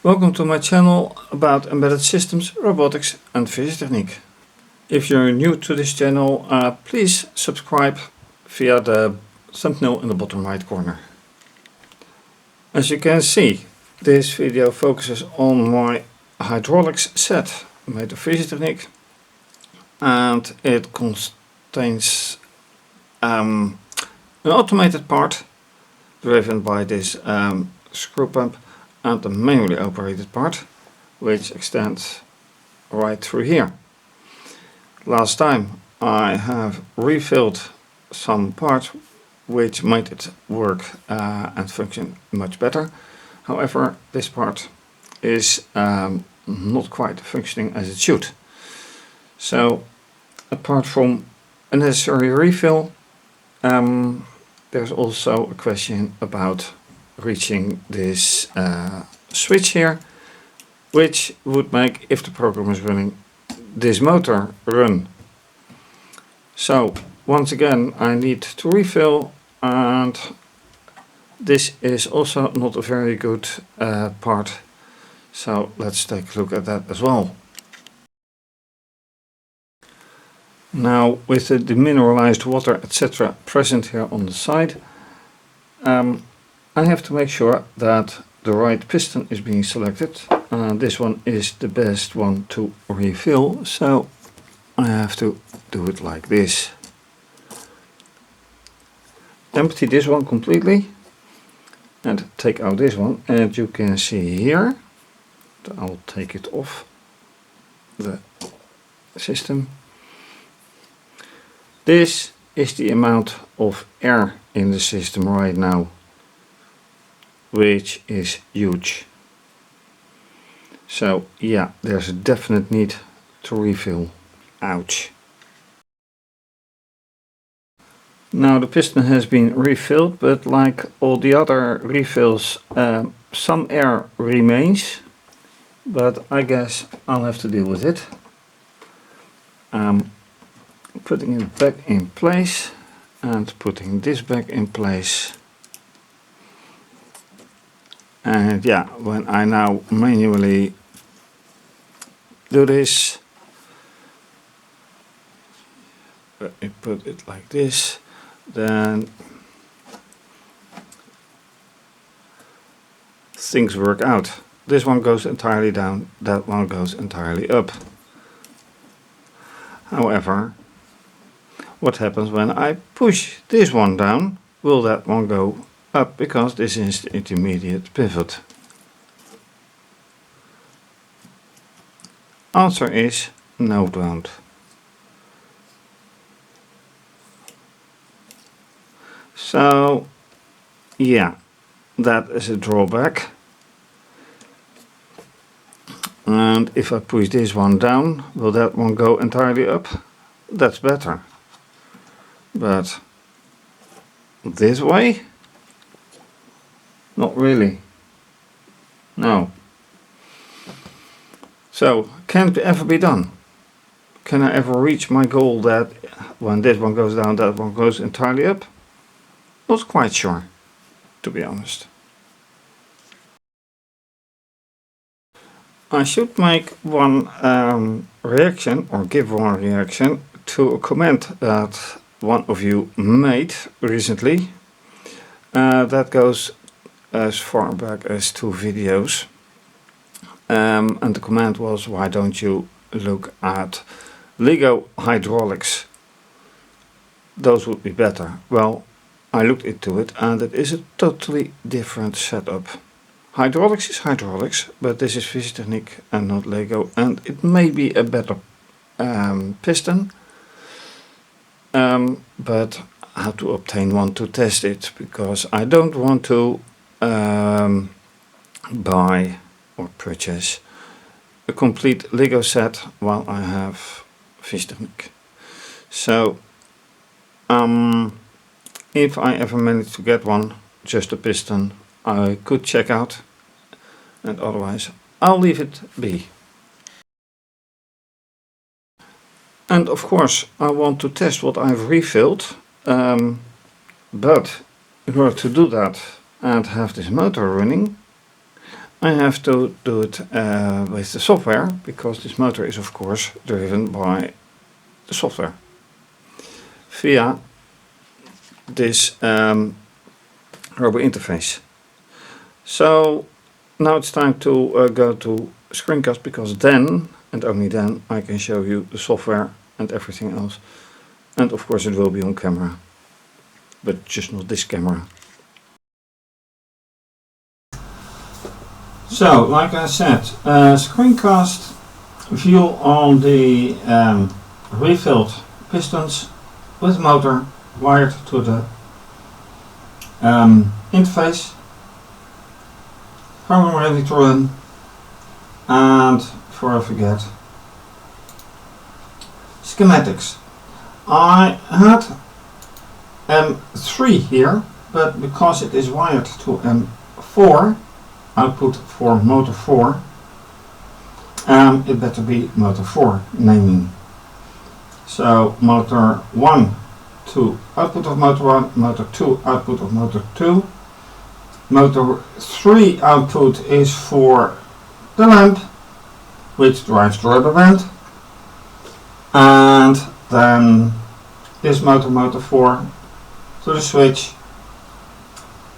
Welcome to my channel about embedded systems, robotics and fischertechnik. If you're new to this channel, please subscribe via the thumbnail in the bottom right corner. As you can see, this video focuses on my hydraulics set made of fischertechnik, and it contains an automated part driven by this screw pump and the manually operated part, which extends right through here. Last time I have refilled some parts which made it work and function much better. However, this part is not quite functioning as it should. So apart from a necessary refill, there's also a question about reaching this switch here, which would make, if the program is running, this motor run. So once again I need to refill, and this is also not a very good part, so let's take a look at that as well. Now, with the demineralized water etc. present here on the side, I have to make sure that the right piston is being selected. This one is the best one to refill, so I have to do it like this. Empty this one completely and take out this one, and you can see here, I'll take it off the system. This is the amount of air in the system right now, which is huge. So yeah, there's a definite need to refill. Ouch. Now the piston has been refilled, but like all the other refills, some air remains, but I guess I'll have to deal with it. Putting it back in place and putting this back in place. And yeah, when I now manually do this, let me put it like this, then things work out. This one goes entirely down, that one goes entirely up. However, what happens when I push this one down? Will that one go up, because this is the intermediate pivot? Answer is no, it won't. So yeah, that is a drawback. And if I push this one down, will that one go entirely up? That's better. But this way? Not really. No. So, can it ever be done? Can I ever reach my goal that when this one goes down, that one goes entirely up? Not quite sure, to be honest. I should make one reaction, or give one reaction, to a comment that one of you made recently. That goes as far back as 2 videos. And the comment was, why don't you look at Lego hydraulics? Those would be better. Well, I looked into it, and it is a totally different setup. Hydraulics is hydraulics, but this is fischertechnik and not Lego, and it may be a better piston, but how to obtain one to test it, because I don't want to buy or purchase a complete Lego set while I have fischertechnik. So if I ever manage to get one, just a piston, I could check out, and otherwise I'll leave it be. And of course I want to test what I've refilled, but in order to do that and have this motor running, I have to do it with the software, because this motor is of course driven by the software via this Robo interface. So now it's time to go to screencast, because then and only then I can show you the software and everything else, and of course it will be on camera, but just not this camera. So, like I said, screencast view on the refilled pistons with motor wired to the interface, program ready to run, and before I forget, schematics. I had M3 here, but because it is wired to M4, output for motor 4, it better be motor 4 naming. So motor 1 to output of motor 1, motor 2 output of motor 2, motor 3 output is for the lamp which drives the rubber band, and then this motor 4 to the switch,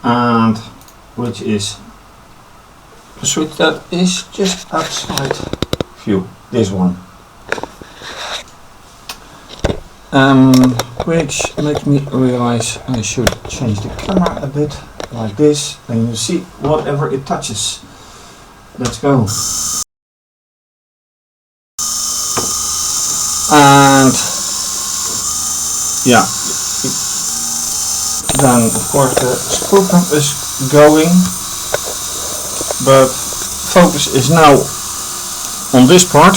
and which is the switch that is just outside view, this one, which makes me realize I should change the camera a bit, like this, and you see whatever it touches. Let's go. And yeah, then of course the screw pump is going, but focus is now on this part,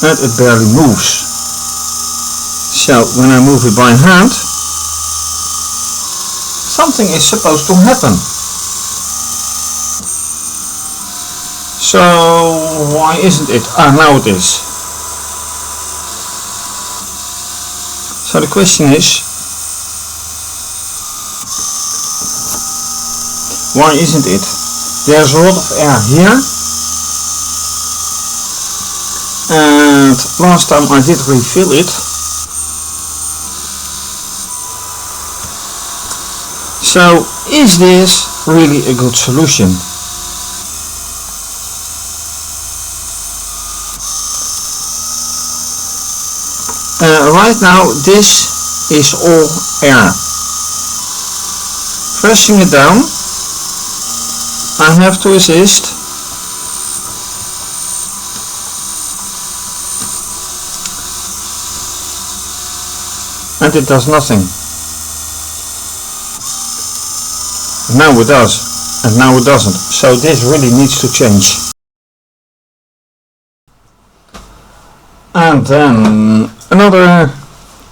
and it barely moves. So when I move it by hand, something is supposed to happen. So why isn't it? Ah, now it is. So the question is, why isn't it? There's a lot of air here, and last time I did refill it. So is this really a good solution? Right now this is all air. Pressing it down, I have to assist, and it does nothing. Now it does, and now it doesn't. So this really needs to change. And then another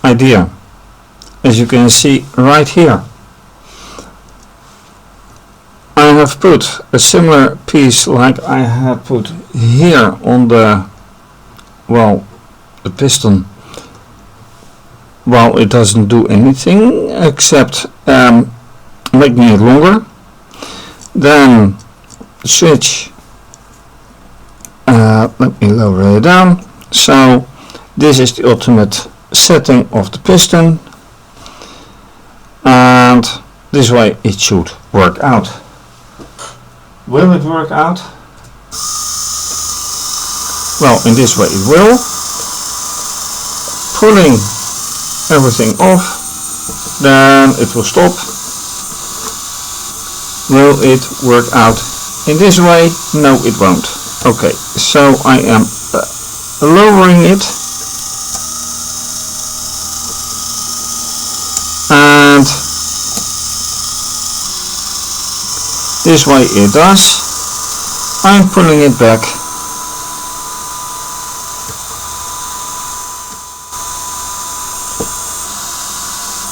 idea, as you can see right here. I have put a similar piece like I had put here on the, well, the piston. Well, it doesn't do anything except making it longer. Then the switch, let me lower it down. So this is the ultimate setting of the piston, and this way it should work out. Will it work out? Well, in this way it will. Pulling everything off, then it will stop. Will it work out in this way? No, it won't. Okay, so I am lowering it, and this way it does. I'm pulling it back,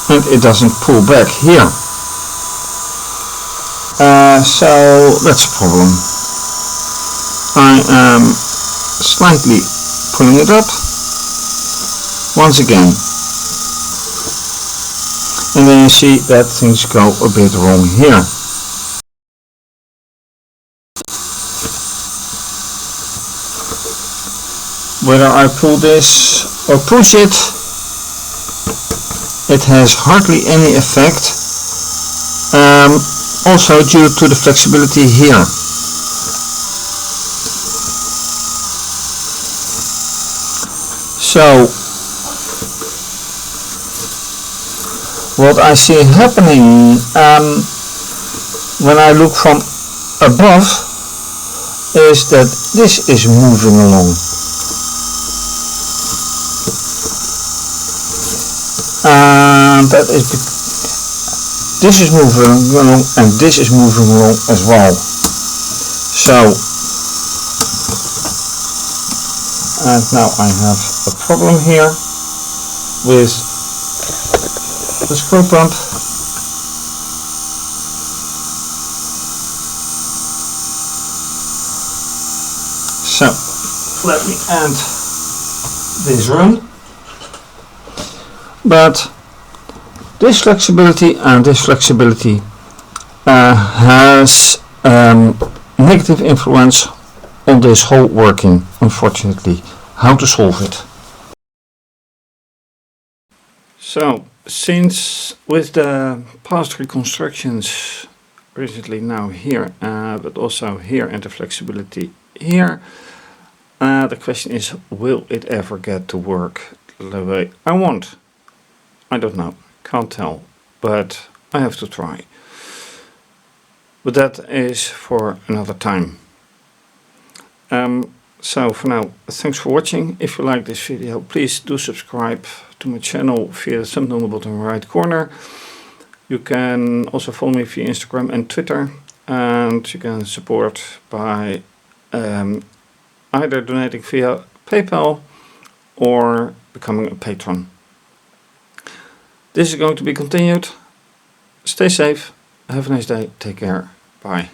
and it doesn't pull back here. So that's a problem. I am slightly pulling it up once again, And then you see that things go a bit wrong here. Whether I pull this or push it, it has hardly any effect. Also due to the flexibility here. So what I see happening when I look from above is that this is moving along. And that is this is moving along and this is moving along as well. So, and now I have a problem here with the screw pump. So, let me end this run. But this flexibility and this flexibility has negative influence on this whole working, unfortunately. How to solve it? So, since with the past reconstructions recently now here, but also here and the flexibility here, the question is, will it ever get to work the way I want? I don't know, can't tell, but I have to try. But that is for another time. So for now, thanks for watching. If you like this video, please do subscribe to my channel via the thumbnail in the bottom right corner. You can also follow me via Instagram and Twitter, and you can support by either donating via PayPal or becoming a patron. This is going to be continued. Stay safe. Have a nice day. Take care. Bye.